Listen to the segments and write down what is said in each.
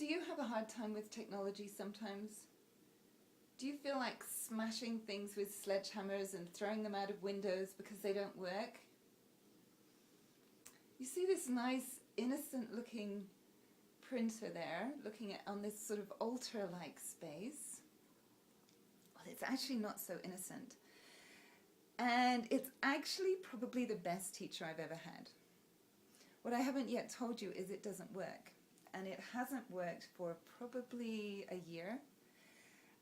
Do you have a hard time with technology sometimes? Do you feel like smashing things with sledgehammers and throwing them out of windows because they don't work? You see this nice, innocent looking printer there, looking at on this sort of altar-like space. Well, it's actually not so innocent. And it's actually probably the best teacher I've ever had. What I haven't yet told you is it doesn't work. And it hasn't worked for probably a year.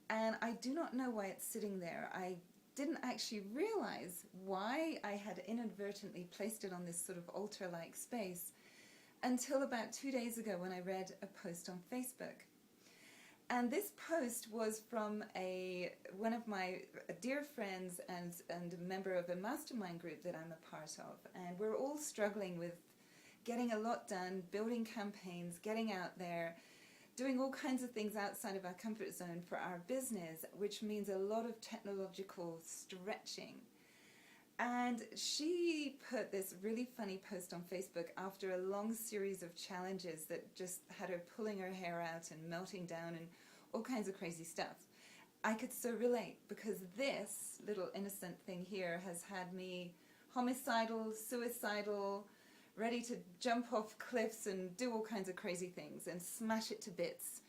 And I do not know why it's sitting there. I didn't actually realize why I had inadvertently placed it on this sort of altar-like space until about 2 days ago when I read a post on Facebook. And this post was from one of my dear friends and a member of a mastermind group that I'm a part of. And we're all struggling with getting a lot done, building campaigns, getting out there, doing all kinds of things outside of our comfort zone for our business, which means a lot of technological stretching. And she put this really funny post on Facebook after a long series of challenges that just had her pulling her hair out and melting down and all kinds of crazy stuff. I could so relate because this little innocent thing here has had me homicidal, suicidal, ready to jump off cliffs and do all kinds of crazy things and smash it to bits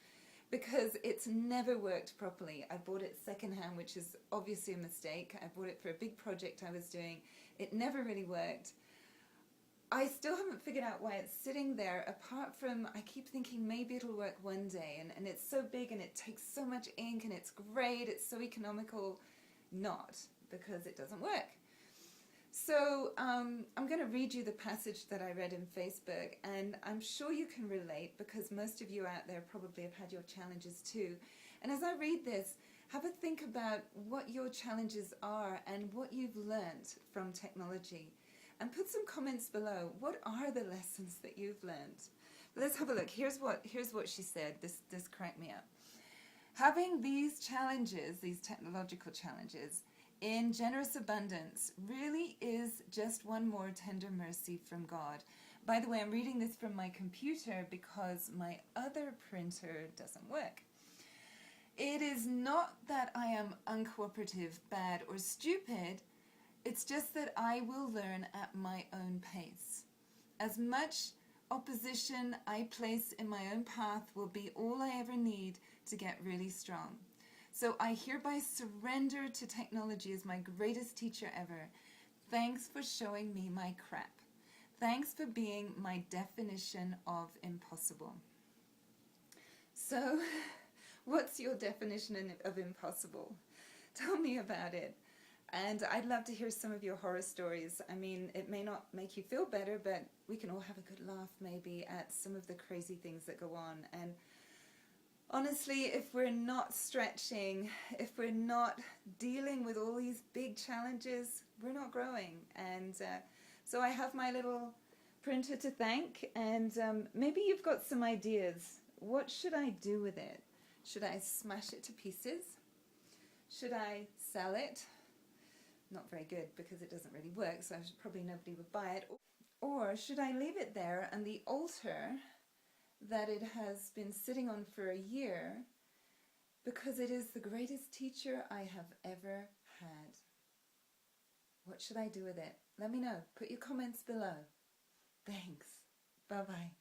because it's never worked properly. I bought it secondhand, which is obviously a mistake. I bought it for a big project I was doing. It never really worked. I still haven't figured out why it's sitting there, apart from I keep thinking maybe it'll work one day, and it's so big and it takes so much ink and it's great, it's so economical. Not, because it doesn't work. So I'm going to read you the passage that I read in Facebook, and I'm sure you can relate because most of you out there probably have had your challenges too. And as I read this, have a think about what your challenges are and what you've learnt from technology. And put some comments below. What are the lessons that you've learnt? Let's have a look. Here's what she said. This cracked me up. Having these challenges, these technological challenges, in generous abundance really is just one more tender mercy from God. By the way, I'm reading this from my computer because my other printer doesn't work. It is not that I am uncooperative, bad, or stupid. It's just that I will learn at my own pace. As much opposition I place in my own path will be all I ever need to get really strong. So I hereby surrender to technology as my greatest teacher ever. Thanks for showing me my crap. Thanks for being my definition of impossible. So, what's your definition of impossible? Tell me about it. And I'd love to hear some of your horror stories. I mean, it may not make you feel better, but we can all have a good laugh maybe at some of the crazy things that go on. And honestly, if we're not stretching, if we're not dealing with all these big challenges, we're not growing. And so I have my little printer to thank, and maybe you've got some ideas. What should I do with it? Should I smash it to pieces? Should I sell it? Not very good because it doesn't really work, so probably nobody would buy it. Or should I leave it there and the altar that it has been sitting on for a year because it is the greatest teacher I have ever had? What should I do with it? Let me know. Put your comments below. Thanks. Bye-bye.